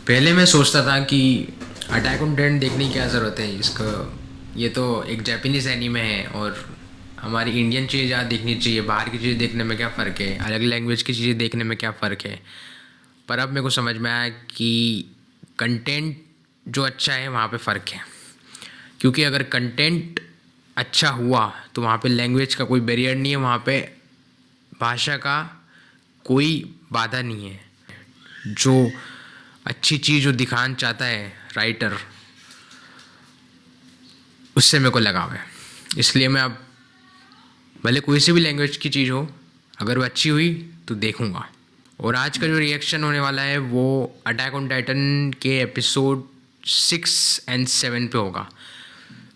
पहले मैं सोचता था कि अटैक ऑन टाइटन देखने की क्या ज़रूरत है इसका। ये तो एक जापानीज़ एनीमे है और हमारी इंडियन चीज़ यहाँ देखनी चाहिए। बाहर की चीज़ देखने में क्या फ़र्क है, अलग लैंग्वेज की चीज़ें देखने में क्या फ़र्क है। पर अब मेरे को समझ में आया कि कंटेंट जो अच्छा है वहाँ पे फ़र्क है। क्योंकि अगर कंटेंट अच्छा हुआ तो वहाँ पे लैंग्वेज का कोई बैरियर नहीं है, वहाँ पे भाषा का कोई बाधा नहीं है। जो अच्छी चीज़ जो दिखाना चाहता है राइटर, उससे मेरे को लगाव है। इसलिए मैं अब भले कोई सी भी लैंग्वेज की चीज़ हो, अगर वो अच्छी हुई तो देखूँगा। और आज का जो रिएक्शन होने वाला है वो अटैक ऑन टाइटन के एपिसोड 6 और 7 पे होगा।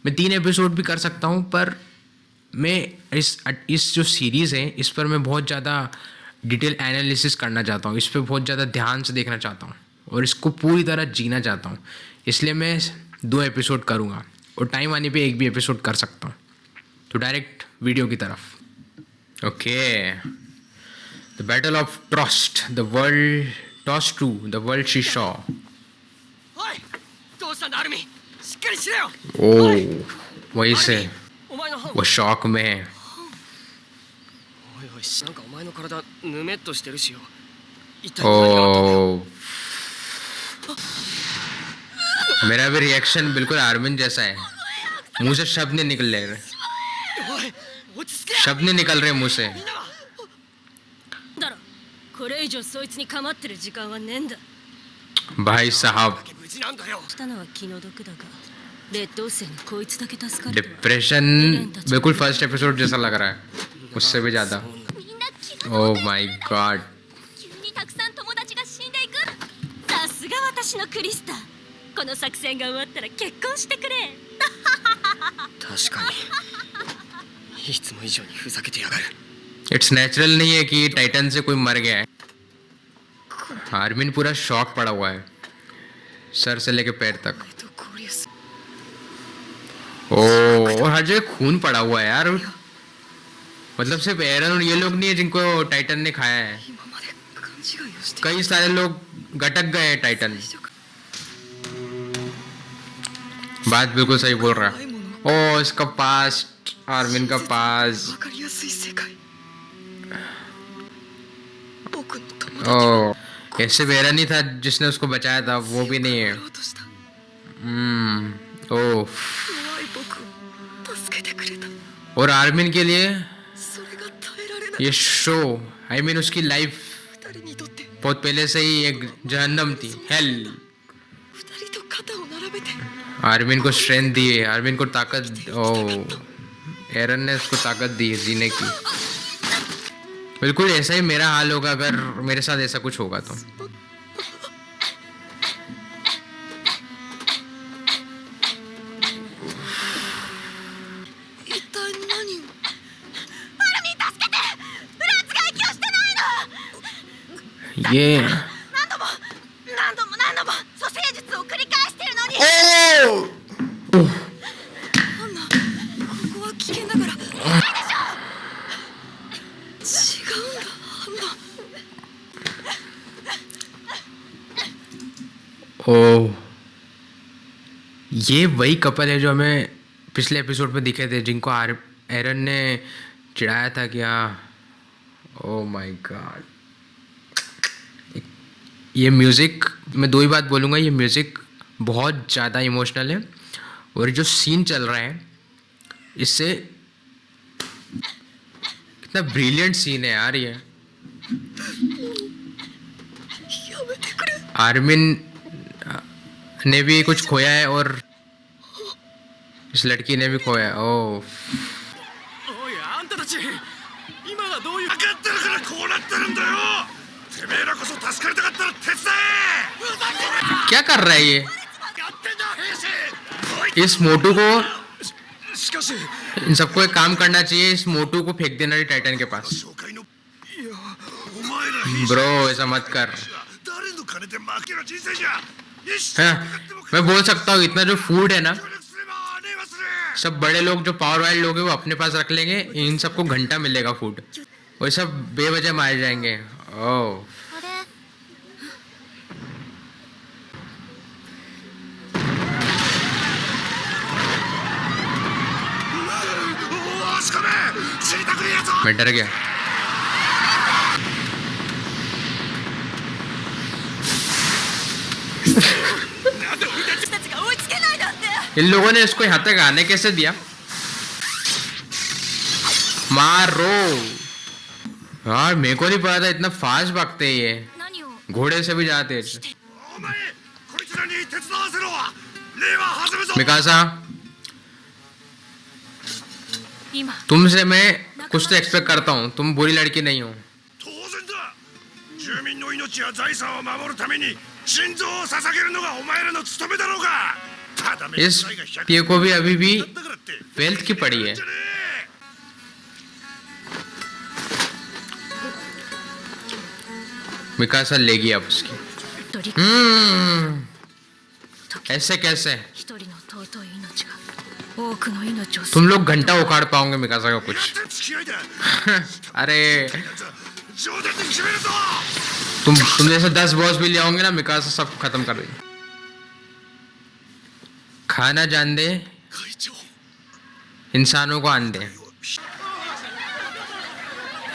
मैं 3 एपिसोड भी कर सकता हूँ, पर मैं इस जो सीरीज़ है इस पर मैं बहुत ज़्यादा डिटेल एनालिसिस करना चाहता हूँ। इस पर बहुत ज़्यादा ध्यान से देखना चाहता हूँ और इसको पूरी तरह जीना चाहता हूँ। इसलिए मैं 2 एपिसोड करूँगा और टाइम आने पे एक भी एपिसोड कर सकता हूँ। तो डायरेक्ट वीडियो की तरफ। Okay, the battle of Trost, the world toss to the world she saw. おいどうしたんだアルミしっかりしろよ ओ वही से お前の班 वो शौक में है। おいおいなんかお前の体ぬめっとしてるしよ一体何があったんだよ ओ मेरा भी रिएक्शन बिल्कुल आर्मिन जैसा है। मुंह से शब्द नहीं निकल रहे, おい落ち着け शब्द नहीं निकल रहे मुंह से। みんなはだろこれ以上そいつに構ってる時間はねえんだ भाई साहब 無事なんだよ したのは気の毒だが劣等生にこいつだけ助かるとは डिप्रेशन बिल्कुल फर्स्ट एपिसोड जैसा लग रहा है, उससे भी ज़्यादा। みんな気が oh my God. 急にたくさん友達が死んでいくさすが私のクリスタこの作戦が終わったら結婚してくれ確かにいつも以上にふざけてやがる it's natural नहीं है कि टाइटन से कोई मर गया है। आर्मिन पूरा शॉक पड़ा हुआ है सर से लेके पैर तक। とこりゃす ओ और हर जगह खून पड़ा हुआ है यार। मतलब सिर्फ एरन और ये लोग नहीं है जिनको टाइटन ने खाया है, 今まで勘違いをして कई सारे लोग गटक गए हैं टाइटन। बात बिल्कुल सही बोल रहा है। ओ इसका पास्ट, आर्मिन का पास। わかりやすい世界僕の友 ओ ऐसे वेरा नहीं था जिसने उसको बचाया था, वो भी नहीं है। 達をとした ओ 弱い僕を助けてくれた और आर्मिन के लिए それが耐えられない ये शो, आई मीन उसकी लाइफ 二人にとって बहुत पहले से ही एक जहन्नम थी, हेल। 二人と肩を並べて आर्मिन को स्ट्रेंथ दी है, आर्मिन को ताकत। ओ एरन ने उसको ताकत दी है जीने की। बिल्कुल ऐसा ही मेरा हाल होगा अगर मेरे साथ ऐसा कुछ होगा तो। 一体何を ये 何度も蘇生術を繰り返してるのに アンナここは危険だから違うんだアンナ ओ ये वही कपल है जो हमें पिछले एपिसोड में दिखे थे, जिनको एरन ने चिढ़ाया था कि हाँ। ओ माय गॉड। ये म्यूज़िक, मैं 2 ही बात बोलूँगा, ये म्यूज़िक बहुत ज़्यादा इमोशनल है और जो सीन चल रहा है इससे कितना ब्रिलियंट सीन है यार ये। やめてくれ आर्मिन ने भी कुछ खोया है और इस लड़की ने भी खोया है। ओ おいあんたたち今はどういう分かってるからこうなってるんだよてめえらこそ助かりたかったら手伝えふざけ क्या कर रहा है ये? やってんだ兵士 इस मोटू को, しかし इन सबको एक काम करना चाहिए, इस मोटू को फेंक देना चाहिए टाइटन के पास। 紹介のいやお前ら兵士 ब्रो ऐसा मत कर। 誰の金で負ける人生じゃ一生 हाँ, मैं बोल सकता हूँ इतना जो फूड है ना, 協力すればねえわする सब बड़े लोग जो पावर वाले लोग हैं वो अपने पास रख लेंगे, इन सबको घंटा मिलेगा फूड, वो सब बेवजह मारे जाएंगे। ओह あれ मैं डर गया। なんで俺たち私たちが追いつけないなんて。 इन लोगों ने इसको यहाँ तक आने कैसे दिया? मारो यार, मेरे को नहीं पता था इतना फास्ट भागते हैं ये, 何を घोड़े से भी जाते हैं। お前こいつらに手伝わせろ。礼は弾むぞ。 मिकासा, 今 तुमसे मैं कुछ तो एक्सपेक्ट करता हूँ, तुम बुरी लड़की नहीं हो। 当然だ。住民の命や財産を守るために心臓を捧げるのがお前らの務めだろうが。ただめ इस ये को भी अभी भी だからって वेल्थ की पड़ी है। じゃね मिकासा लेगी अब उसकी। ドリ ऐसे कैसे? 一人の尊い命が多くの命を救 तुम लोग घंटा उखाड़ पाओगे मिकासा का え कुछ? なんて付き合いだ。 अरे 冗談で決めるぞ。 तुम जैसे 10 बॉस भी ले आओगे ना, मिकासा सब खत्म कर देगी। खाना जान दे, 会長 इंसानों को आन दे।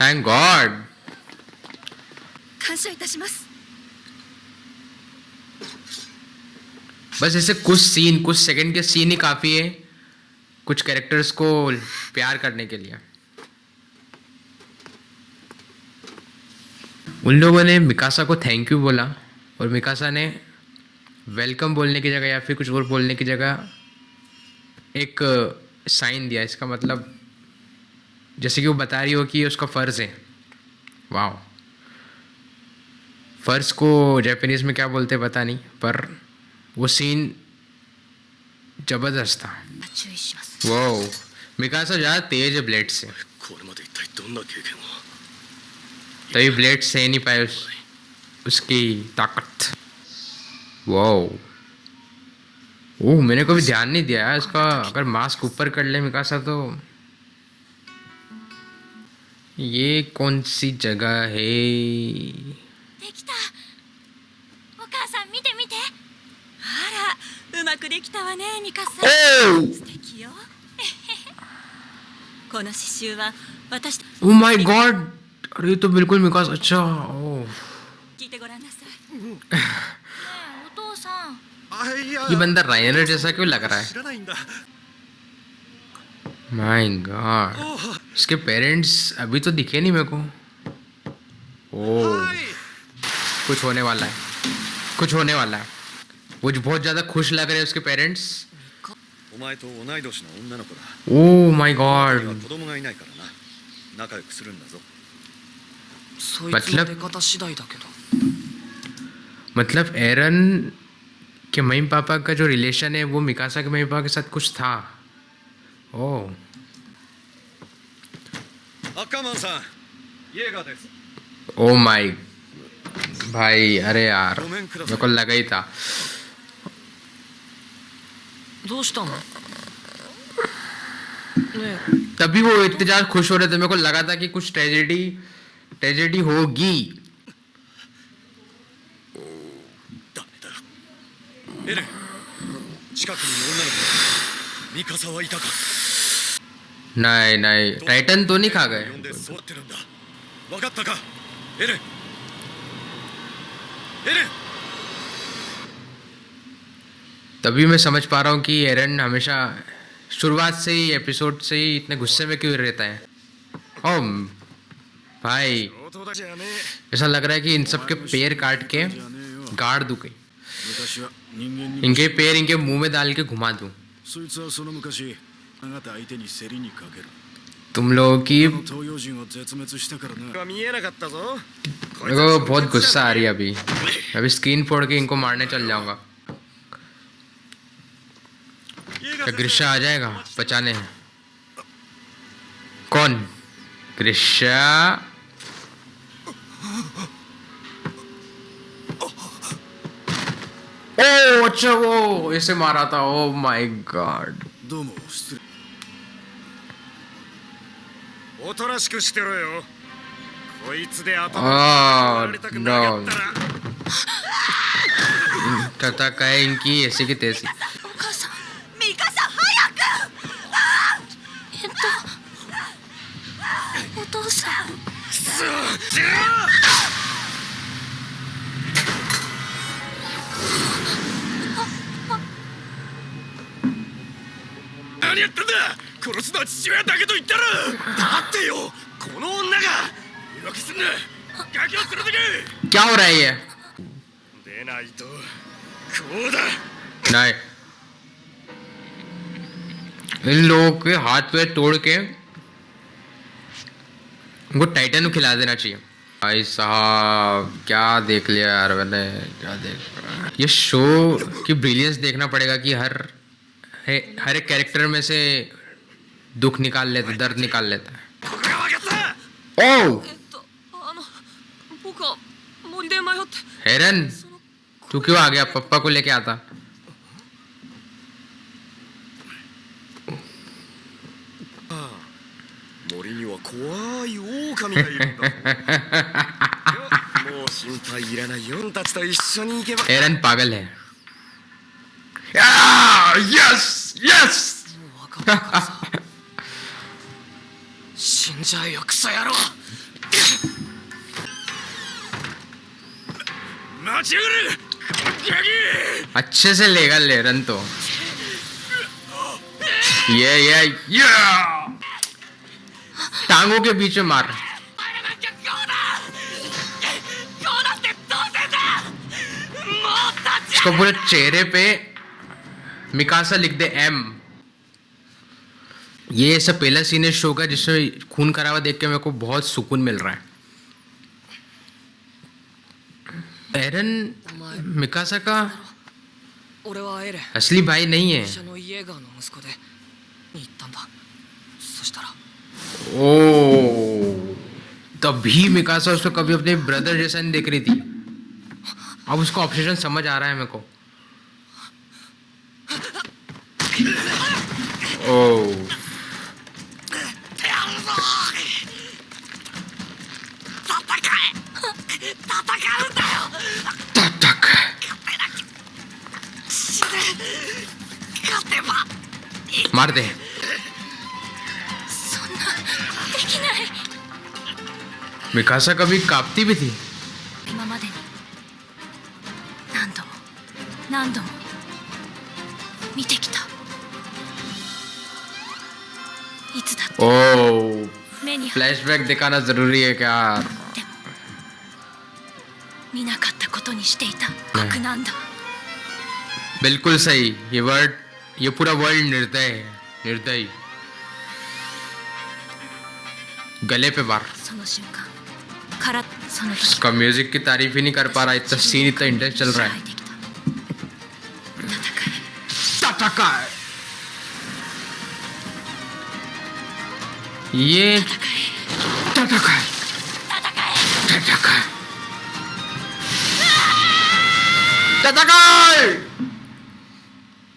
Thank God. 感謝いたします。 बस ऐसे कुछ सेकंड के सीन ही काफी है कुछ कैरेक्टर्स को प्यार करने के लिए। उन लोगों ने मिकासा को थैंक यू बोला और मिकासा ने वेलकम बोलने की जगह या फिर कुछ और बोलने की जगह एक साइन दिया। इसका मतलब जैसे कि वो बता रही हो कि ये उसका फ़र्ज़ है। वाह, फ़र्ज़ को जापानीज़ में क्या बोलते हैं पता नहीं, पर वो सीन ज़बरदस्त था। 注意します。 वो मिकासा ज़्यादा तेज है ब्लेड से, これまで一体どんな経験を。 तभी ब्लेड से नहीं पाए उसकी ताकत। वो ओह, मैंने कभी ध्यान नहीं दिया है इसका। अगर मास्क ऊपर कर ले मिकासा तो ये कौन सी जगह है? できた。お母さん見て見て。あら、うまくできたわね、ミカさん。 ओह 素敵よ。この刺繍は私と ओह माय गॉड, अरे ये तो बिल्कुल मिकासा। अच्छा ओह, 聞いてごらんなさい。ねえ、お父さん。あ、いや ये बंदा रायनर जैसा क्यों लग रहा है? 知らないんだ。 माय गॉड, お इसके पेरेंट्स अभी तो दिखे नहीं मेरे को। ओह, はい。 कुछ होने वाला है, कुछ होने वाला है। वो जो बहुत ज्यादा खुश लग रहे हैं उसके पेरेंट्स। お前と同い年の女の子だ。 ओह माय 俺 गॉड, は子供がいないからな。仲良くするんだぞ。そいつの出方次第だけど。 मतलब एरन के मम्मी पापा का जो रिलेशन है वो मिकासा के मम्मी पापा के साथ कुछ था। ओह アッカーマンさん、イエーガーです。 ओ माय भाई, अरे यार ごめんくだ मेरे さ को लगा ही था। どうしたの？ね तभी वो इतने ज्यादा खुश हो रहे थे, मेरे को लगा था कि कुछ ट्रेजेडी होगी। ダメだ。エレン、近くに女の子。ミカサはいたか。 नहीं नहीं, टाइटन तो नहीं खा 呼ん गए। で座ってるんだ。わかったか、エレン。エレン。 तभी मैं समझ पा रहा हूँ कि एरन हमेशा शुरुआत से ही एपिसोड से ही इतने गुस्से में क्यों रहता है। ओह भाई, 弟だじゃねえ。 ऐसा लग रहा है कि इन सब के पैर काट के गाड़ दूं कहीं, 昔は人間に इनके पैर इनके मुंह में डाल के घुमा दूं। そいつはその昔あなた相手に競りにかける तुम लोगों की この東洋人を絶滅したからな が見えなかったぞ。 मेरे को बहुत गुस्सा आ रही है अभी। अभी स्क्रीन फोड़ के इनको मारने चल जाऊंगा। क्या ग्रिशा आ जाएगा बचाने? कौन? ग्रिशा? ओह अच्छा, वो इसे मारा था। Oh my God. どうも失礼おとなしくしてろよ。こいつで頭 あーられたくなかったら。 तथा है इनकी ऐसी की तैसी। お母さん、ミカさん早く。お父何やってんだ。殺すのは父親だけと言ったら。だってよ、この女が言い訳すんな。ガキを連れてけ。 क्या हो रहा है ये? 出ないとこうだ。 नहीं, इन लोगों के हाथ पे तोड़ के उनको टाइटन को खिला देना चाहिए। भाई साहब क्या देख लिया यार मैंने, क्या देख। ये शो की ब्रिलियंस देखना पड़ेगा कि हर एक कैरेक्टर में से दुख निकाल लेता, दर्द निकाल लेता है। ここが分かった。 ओह 僕は森で迷って हेरन, तू क्यों आ गया? पप्पा को लेके आता। 森には怖い狼がいるんだ。もう心配いらないよ。たちと一緒に行けば。 हेरन पागल है। यस यस もう分かったからさ死んじゃえよクソ野郎。待ちやがれ。ガキ。 अच्छे से लेगा लेरन तो। ये टांगों के बीच में मार। こうなって当然だ。もう立ち इसको पूरे चेहरे पे मिकासा लिख दे एम। ये सब पहला सीन है शो का जिसमें खून खराबा देख के मेरे को बहुत सुकून मिल रहा है। एरन मिकासा का 俺はエレン असली भाई नहीं है। 医者のイエーガーの息子でに行ったんだ。そしたら ओ तभी मिकासा उसको कभी अपने ब्रदर जैसा नहीं देख रही थी। अब उसका ऑब्सेशन समझ आ रहा है मेरे को। ओ तक 勝てば मार दे। そんなできない。 मिकासा कभी कांपती भी थी। 今までに何度も何度も見てきた。いつだって ओ 目に फ्लैशबैक दिखाना जरूरी है क्या? でも見なかったことにしていた酷なんだ。 बिल्कुल सही। ये पूरा वर्ल्ड निर्दय है, निर्दयी। गले पे मार। その瞬間からその時 इसका म्यूजिक की तारीफ ही नहीं कर पा रहा, इतना सीन इतना इंटेंस चल रहा है। 支配できた戦い टटका ये टटका टटका टटका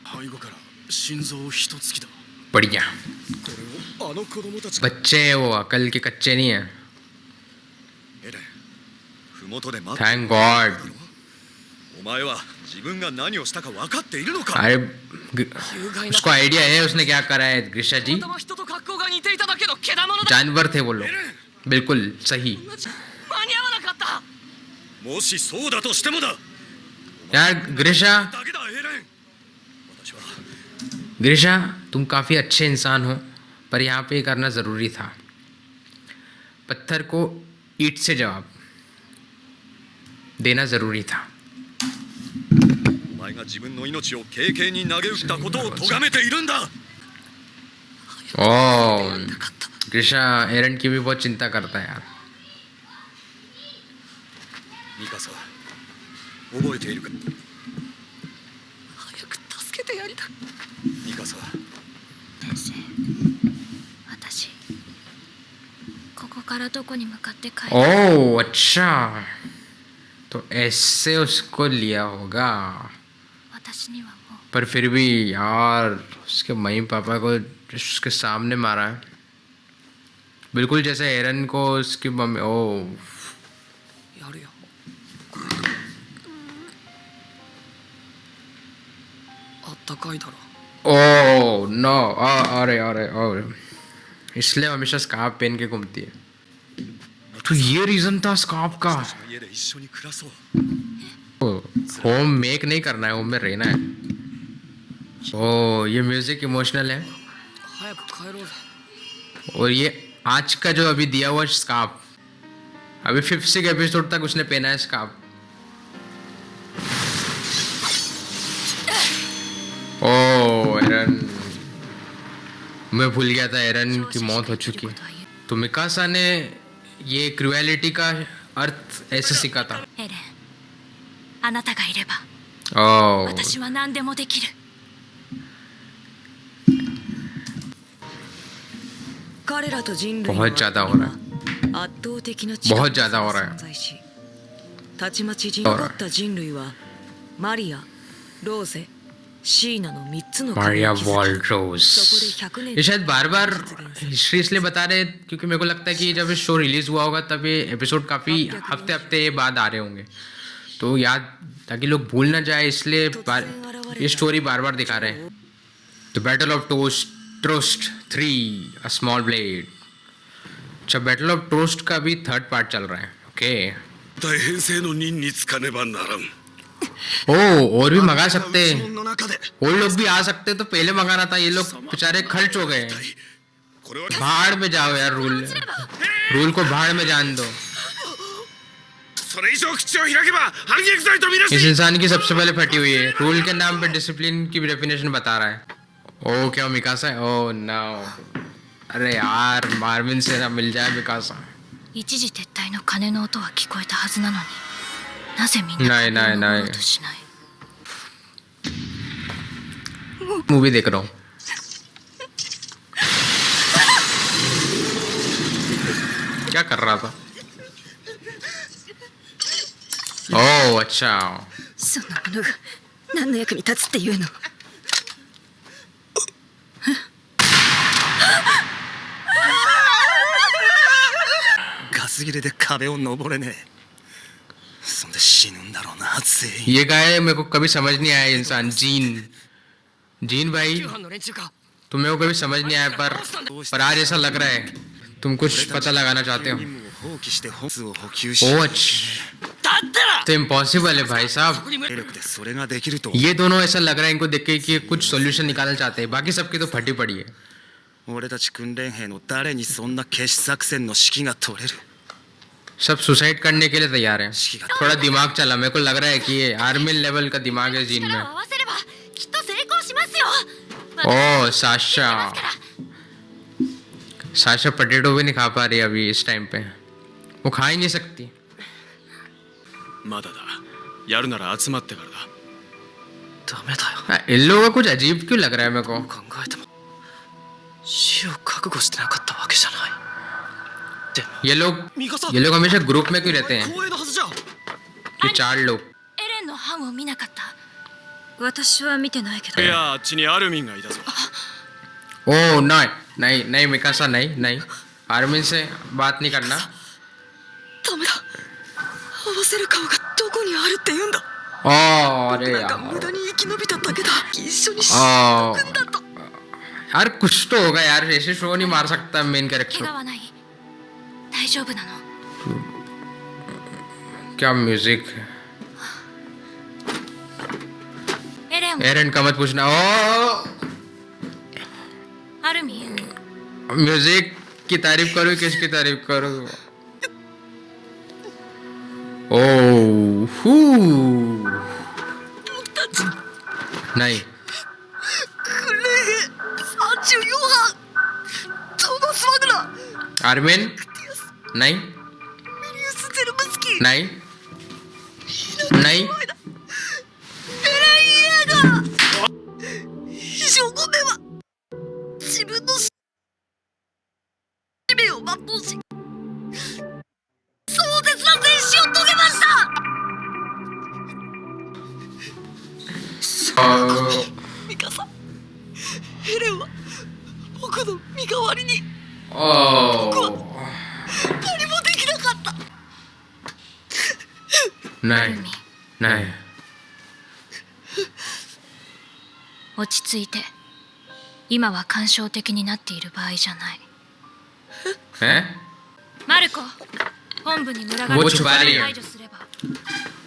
背後から心臓一突きだ。 बढ़िया। これをあの子供たちが बच्चे हैं वो, अकल के कच्चे नहीं है। エレン、麓で待って。 थैंक गॉड। お前は自分が何をしたか分かっているのか。 अरे 有害な उसको आइडिया है उसने क्या करा है। ग्रीषा た जी またま人と格好が似ていただけのけだものだ。 जानवर थे वो लोग। बिल्कुल सही। 間に合わなかった。もしそうだとしてもだ。 यार ग्रीषा だけだエレン。私は ग्रीषा तुम काफ़ी अच्छे इंसान हो, पर यहाँ पे ये करना ज़रूरी था। पत्थर को ईंट से जवाब देना ज़रूरी था। お前が自分の命を軽々に投げ打ったことを咎めているんだ。 ओह ग्रीषा एरन की भी बहुत चिंता करता है यार। ミカサ、覚えているか。早く助けてやりたい。ミカサ、先生、私ここからどこに向かって帰る。 ओह अच्छा, तो ऐसे उसको लिया होगा। 私にはもう पर फिर भी यार उसके मम्मी पापा को उसके सामने मारा है, बिल्कुल जैसे एरन को उसकी मम्मी। ओह やるよ。あったかいだろ。 ओह नो, अरे अरे अरे, इसलिए हमेशा स्कार्फ पहन के घूमती है। तो ये रीजन था स्कार्फ का। 家で一緒に暮らそう。 होम मेक नहीं करना है, होम में रहना है। ओह ये म्यूजिक इमोशनल है। 早く帰ろうぜ और ये आज का जो अभी दिया हुआ स्कार्फ, अभी 50 एपिसोड तक उसने पहना है स्कार्फ। ओ एरन, मैं भूल गया था एरन की मौत हो चुकी है। तो मिकासा ने ये क्रुएलिटी का अर्थ ऐसे सीखा था। エレンあなたがいれば ओ 私は何でもできる彼らと人類の बहुत ज्यादा हो रहा है। 圧倒的な बहुत ज्यादा हो रहा है। 存在したちまち残った人類はマリア、ローゼ、シーナの3つの मारिया 国を築き वॉल्ट्रोस।そこで100年 ये शायद बार बार हिस्ट्री इसलिए बता रहे हैं क्योंकि मेरे को लगता है कि जब ये शो रिलीज हुआ होगा तब ये एपिसोड काफी हफ्ते हफ्ते बाद आ रहे होंगे, तो याद ताकि लोग भूल ना जाए इसलिए ये स्टोरी बार बार दिखा रहे हैं। The battle of Trost 3 a small blade. अच्छा, बैटल ऑफ ट्रोस्ट का भी 3rd पार्ट चल रहा है। ओके 大編成の任につかねばならん ओ, और भी मंगा सकते, その中で और लोग भी आ सकते तो पहले मंगाना था। ये लोग बेचारे खर्च हो गए। これは भाड़ में जाओ यार, रूल को भाड़ में जान दो। それ以上口を開けば反撃罪とみな इस し इंसान की सबसे पहले फटी हुई है। रूल के नाम पे डिसिप्लिन की डेफिनेशन बता रहा है। ओ क्या मिकासा है? ओ नो, अरे यार मार्विन से ना मिल जाए मिकासा। 一時撤退の鐘の音は聞こえたはずなのになぜみんなないないない守ろうとしない मूवी देख रहा हूँ। क्या कर रहा था? ओह अच्छा, そんなものが何の役に立つっていうのガス切れで壁を登れねえそんで死ぬんだろうな全員 ये क्या है? मेरे को कभी समझ नहीं आया इंसान। जीन भाई 旧班の連中か तुम्हें को कभी समझ नहीं आया, पर आज ऐसा लग रहा है तुम कुछ पता लगाना चाहते हो। 任務を放棄して本数を補給し ओह अच्छा, だったら तो इम्पॉसिबल है भाई साहब। 兵力でそれができると ये दोनों ऐसा लग रहा है इनको देख के कि कुछ सॉल्यूशन निकालना चाहते हैं, बाकी सबकी तो फटी पड़ी है। 俺たち訓練兵の誰にそんな決死作戦の指揮が取れる सब सुसाइड करने के लिए तैयार हैं। 指揮が थोड़ा दिमाग चला, मेरे को लग रहा है कि ये आर्मी लेवल का दिमाग है जीन 力を में। 合わせればきっと成功しますよ ओह साशा, साशा पोटैटो भी नहीं खा पा रही अभी इस टाइम पे, वो खा ही नहीं सकती। まだだやるなら集まってからだダメだよ हाँ, इन लोगों का कुछ अजीब क्यों लग रहा है मेरे को? 考えても死を覚悟してなかったわけじゃないでも ये लोग हमेशा ग्रुप में क्यों रहते हैं? 光栄のはずじゃ ये 4 लोग। エレンの班を見なかった私は見てないけどいやあっちにアルミンがいたぞ ओह नहीं नहीं नहीं मिकासा, नहीं नहीं, आर्मिन से बात नहीं करना। ダメだ合わせる顔がどこにあるって言うんだ ओह अरे なんか無駄 यार, に生き延びただけだ一緒に死 ओह ぬんだと यार कुछ तो होगा यार, ऐसे शो नहीं मार सकता मेन 怪 कैरेक्टर। 我はない大丈夫なの क्या म्यूजिक है? エレンは एरन का मत पूछना। ओ アルミン म्यूजिक की तारीफ करो, किसकी तारीफ करो? ओह हू नहीं 34班トーマス・ワグナー आर्मिन नहीं ミリウス・ゼルムスキー नहीं नहीं エレン・イエーガー以上5名は自分の使命を全うし壮絶な戦死を遂げましたミカサエレンは僕の身代わりに ओह 何もできなかった नहीं नहीं 落ち着いて今は感傷的になっている場合じゃない हैं? マルコ本部に群が वो る छुपा रही है। 排除すれば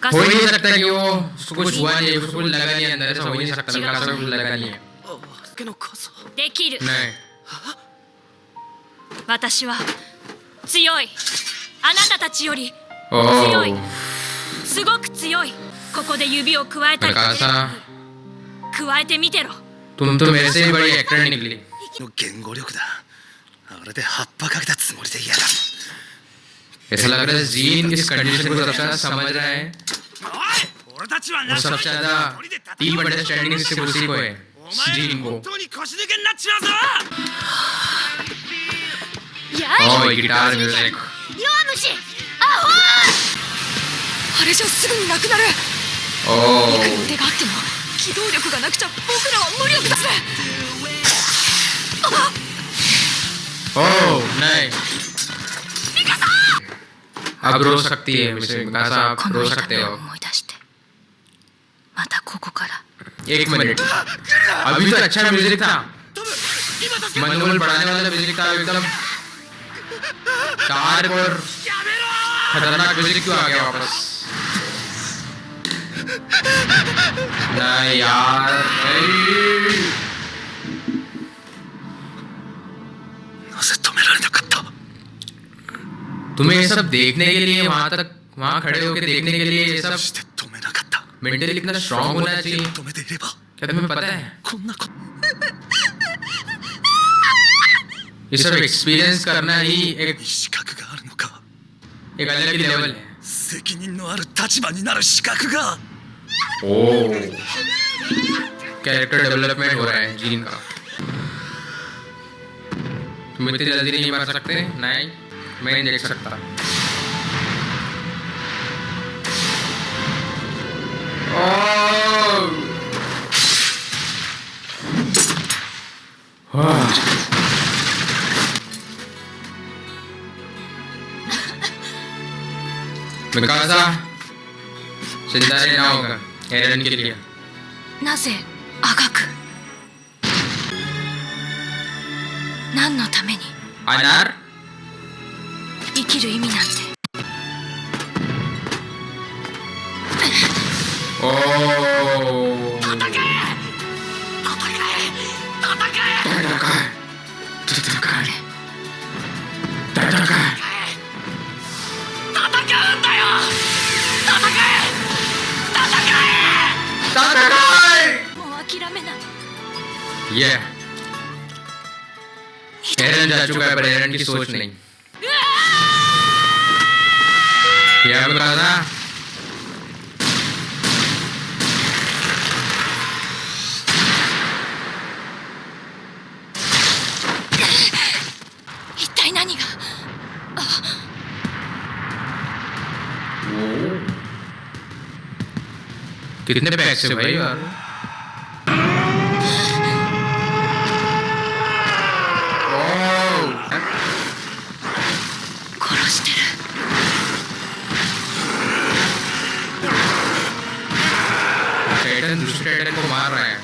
ガ हो ス ही नहीं सकता कि वो उसको कुछ हुआ नहीं है, उसको लगा नहीं अंदर, ऐसा हो ही नहीं सकता, मिकासा को कुछ लगा नहीं है। 助けの数は できる नहीं 私は強い。あなたたちより Oh, 強い。すごく強い。ここで指を加えたり प्रकाशा 加えてみてろ。 तुम तो मेरे से ही बड़ी एक्टर निकली. の言語力だ。あれで葉っぱかけたつもりで嫌だ。 ऐसा लग रहा है जीन इस कंडीशन को सबसे ज्यादा समझ रहा है おい俺たちは और सबसे ज्यादा डीप अंडरस्टैंडिंग सिर्फ उसी को है お前 जीन 本 को. 当に腰抜けになっちまうぞ。やい Oh, guitar music. 弱虫アホあれじゃすぐになくなる。 Oh, 手があっても機動力がなくちゃ僕らは無力だぜ。 oh, नहीं. अब रो सकती है मिकासा, आप この रो 痛 सकते みを हो. 思い出してまたここから एक मिनट. अभी तो अच्छा म्यूजिक था. トム今助け मनोबल बढ़ाने वाला म्यूजिक था. एकदम डार्क और やめろ खतरनाक म्यूजिक क्यों आ गया वापस? नहीं यार, नहीं. なぜ止められなかった。 तुम्हें ये सब देखने के लिए वहां खड़े होकर देखने के लिए ये ど सब うして止めなかった。 मेंटली कितना स्ट्रांग होना चाहिए. 止めていれば क्या तुम्हें पता है こんなこと。 ये सब एक्सपीरियंस करना ही एक 資格があるのか。 एक अलग ही लेवल है. 責任のある立場になる資格が。 ओ कैरेक्टर डेवलपमेंट हो रहा है जीन का. तुम इतनी जल्दी नहीं मर सकते. नहीं, मैं नहीं देख सकता. मिकासा चिंता नहीं ना होगा एरन के लिए. なぜあがく。何のために अनार 生きる意味なんて。 ओもう諦めない。 ये एरन जा चुका है पर एरन की सोच नहीं. क्या बता था? 一体何が。 कितने पैसे भाई यार? ओह, 殺してる。 टाइटन दूसरे टाइटन को मार रहा है.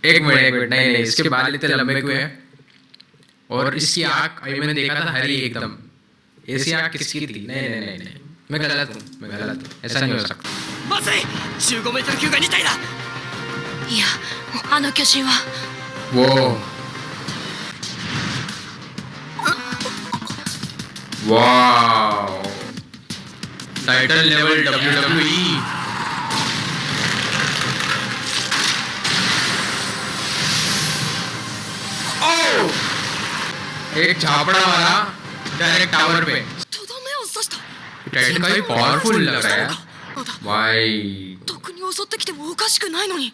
एक मिनट नहीं नहीं इसके बाल इतने लंबे क्यों हैं? और इसकी आँख अभी मैंने देखा था हरी एकदम. ऐसी आँख किसकी थी? नहीं नहीं नहीं नहीं मैं गलत हूँ. ऐसा नहीं हो सकता. まずい。15メートル級が2体だ。いやあの巨人は वो वाओ टाइटल लेवल WWE. एक झापड़ा वाला डायरेक्ट टावर पे. とどめを刺した。 टाइटन काफी पावरफुल लग रहा है まだ भाई. とっくに襲ってきてもおかしくないのに。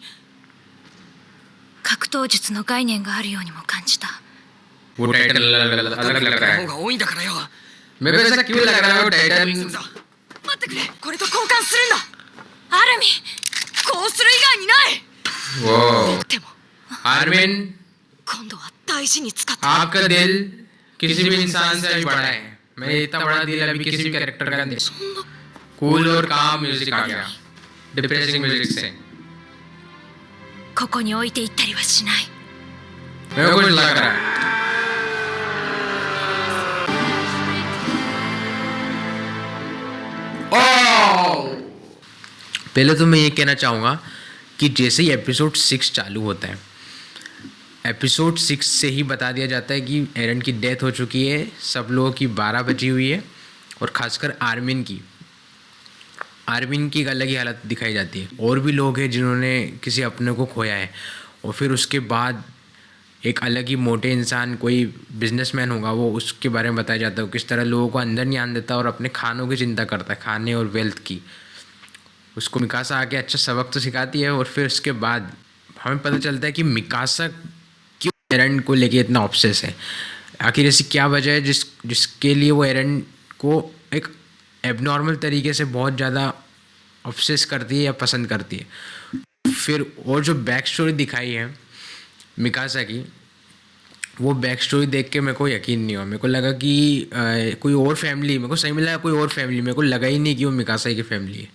格闘術の概念があるようにも感じた。 वो टाइटन अलग लग रहा 方 है. が多いんだからよ。 मेरे को ऐसा क्यों लग रहा है वो टाइटन 待ってくれ。これと交換するんだ。アルミこうする以外にない。 वो でも आर्मिन 今度は大事に使った。 आपका दिल किसी भी इंसान से अभी बड़ा है. मैं इतना बड़ा दिल अभी किसी भी कैरेक्टर का नहीं. そんな कूल और काम म्यूजिक आ गया. डिप्रेसिंग म्यूजिक से ここに置いていったりはしない。 मेरे को कुछ लग रहा है. ओह पहले तो मैं ये कहना चाहूँगा कि जैसे ही एपिसोड 6 चालू होता है, एपिसोड 6 से ही बता दिया जाता है कि एरन की डेथ हो चुकी है, सब लोगों की 12 बजी हुई है, और ख़ासकर आर्मिन की एक अलग ही हालत दिखाई जाती है। और भी लोग हैं जिन्होंने किसी अपने को खोया है, और फिर उसके बाद एक अलग ही मोटे इंसान, कोई बिजनेसमैन होगा, वो उसके बारे में बताया जाता है, किस तरह लोगों को अंदर नहीं आने देता और अपने खानों की चिंता करता है, खाने और वेल्थ की। उसको मिकासा आके अच्छा सबक तो सिखाती है, और फिर उसके बाद हमें पता चलता है कि मिकासा क्यों एरन को लेके इतना ऑब्सेस है। आखिर ऐसी क्या वजह है जिसके लिए वो एरन को एक एबनॉर्मल तरीके से बहुत ज़्यादा ऑब्सेस करती है या पसंद करती है। फिर और जो बैक स्टोरी दिखाई है मिकासा की, वो बैक स्टोरी देख के मेरे को यकीन नहीं हुआ। मेरे को लगा कि कोई और फैमिली, मेरे को सही मिला कोई और फैमिली, मेरे को लगा ही नहीं कि वो मिकासा की फैमिली है।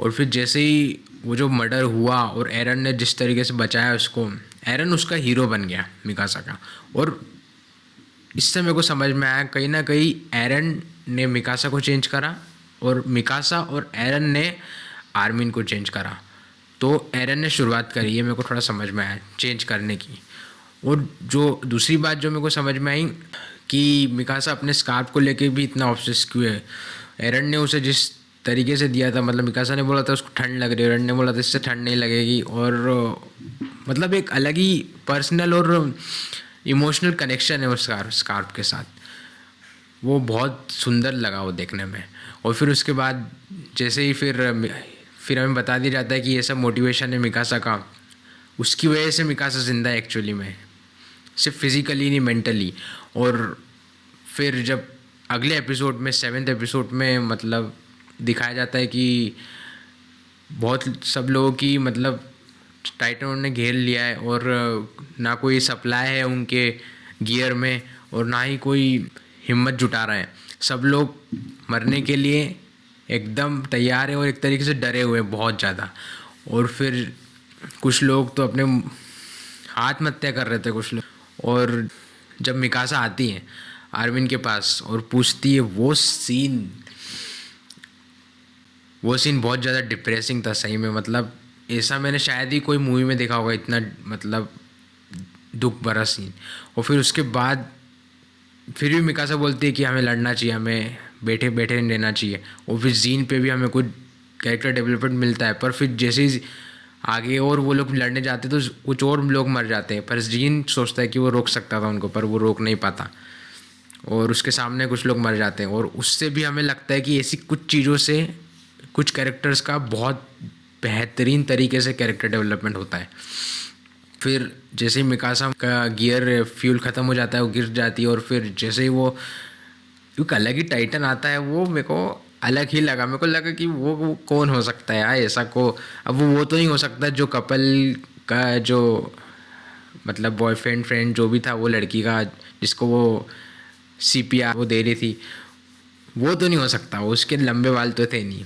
और फिर जैसे ही वो जो मर्डर हुआ और एरन ने जिस तरीके से बचाया उसको, एरन उसका हीरो बन गया मिकासा का। और इससे मेरे को समझ में आया कहीं ना कहीं एरन ने मिकासा को चेंज करा, और मिकासा और एरन ने आर्मिन को चेंज करा। तो एरन ने शुरुआत करी है, मेरे को थोड़ा समझ में आया चेंज करने की। और जो दूसरी बात जो मेरे को समझ में आई कि मिकासा अपने स्कार्फ को लेके भी इतना ऑब्सेस क्यों है। एरन ने उसे जिस तरीके से दिया था, मतलब मिकासा ने बोला था उसको ठंड लग रही है, एरन ने बोला था इससे ठंड नहीं लगेगी, और मतलब एक अलग ही पर्सनल और इमोशनल कनेक्शन है उस स्कार्फ के साथ। वो बहुत सुंदर लगा वो देखने में। और फिर उसके बाद जैसे ही फिर हमें बता दिया जाता है कि ये सब मोटिवेशन है मिकासा का, उसकी वजह से मिकासा ज़िंदा है एक्चुअली में, सिर्फ फिज़िकली नहीं मेंटली। और फिर जब अगले एपिसोड में 7th एपिसोड में मतलब दिखाया जाता है कि बहुत सब लोगों की मतलब टाइटन ने घेर लिया है, और ना कोई सप्लाई है उनके गियर में, और ना ही कोई हिम्मत जुटा रहे हैं। सब लोग मरने के लिए एकदम तैयार है और एक तरीके से डरे हुए हैं बहुत ज़्यादा। और फिर कुछ लोग तो अपने आत्महत्या कर रहे थे कुछ लोग। और जब मिकासा आती है आर्मिन के पास और पूछती है, वो सीन बहुत ज़्यादा डिप्रेसिंग था सही में। मतलब ऐसा मैंने शायद ही कोई मूवी में देखा होगा, इतना मतलब दुख भरा सीन। और फिर उसके बाद फिर भी मिकासा बोलती है कि हमें लड़ना चाहिए, हमें बैठे बैठे नहीं रहना चाहिए। और फिर जीन पे भी हमें कुछ कैरेक्टर डेवलपमेंट मिलता है, पर फिर जैसे ही आगे और वो लोग लड़ने जाते तो कुछ और लोग मर जाते हैं, पर जीन सोचता है कि वो रोक सकता था उनको, पर वो रोक नहीं पाता, और उसके सामने कुछ लोग मर जाते हैं। और उससे भी हमें लगता है कि ऐसी कुछ चीज़ों से कुछ कैरेक्टर्स का बहुत बेहतरीन तरीके से कैरेक्टर डेवलपमेंट होता है। फिर जैसे ही मिकासा का गियर फ्यूल ख़त्म हो जाता है, वो गिर जाती है, और फिर जैसे ही वो एक अलग ही टाइटन आता है, वो मेरे को अलग ही लगा। मेरे को लगा कि वो कौन हो सकता है यार ऐसा को। अब वो तो नहीं हो सकता जो कपल का जो मतलब बॉयफ्रेंड फ्रेंड जो भी था वो लड़की का, जिसको वो CPR वो दे रही थी, वो तो नहीं हो सकता। उसके लंबे बाल तो थे नहीं,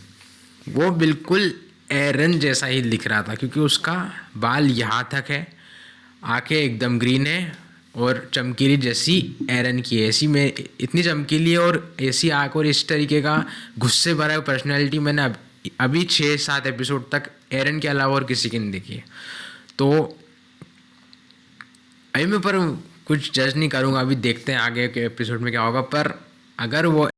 वो बिल्कुल एरन जैसा ही दिख रहा था, क्योंकि उसका बाल यहाँ तक है, आंखें एकदम ग्रीन है और चमकीली जैसी एरन की है। ऐसी में इतनी चमकीली और ऐसी आँख और इस तरीके का गुस्से भरा पर्सनैलिटी मैंने अभी 6-7 एपिसोड तक एरन के अलावा और किसी की नहीं देखी है। तो अभी मैं पर कुछ जज नहीं करूँगा, अभी देखते हैं आगे के एपिसोड में क्या होगा। पर अगर वो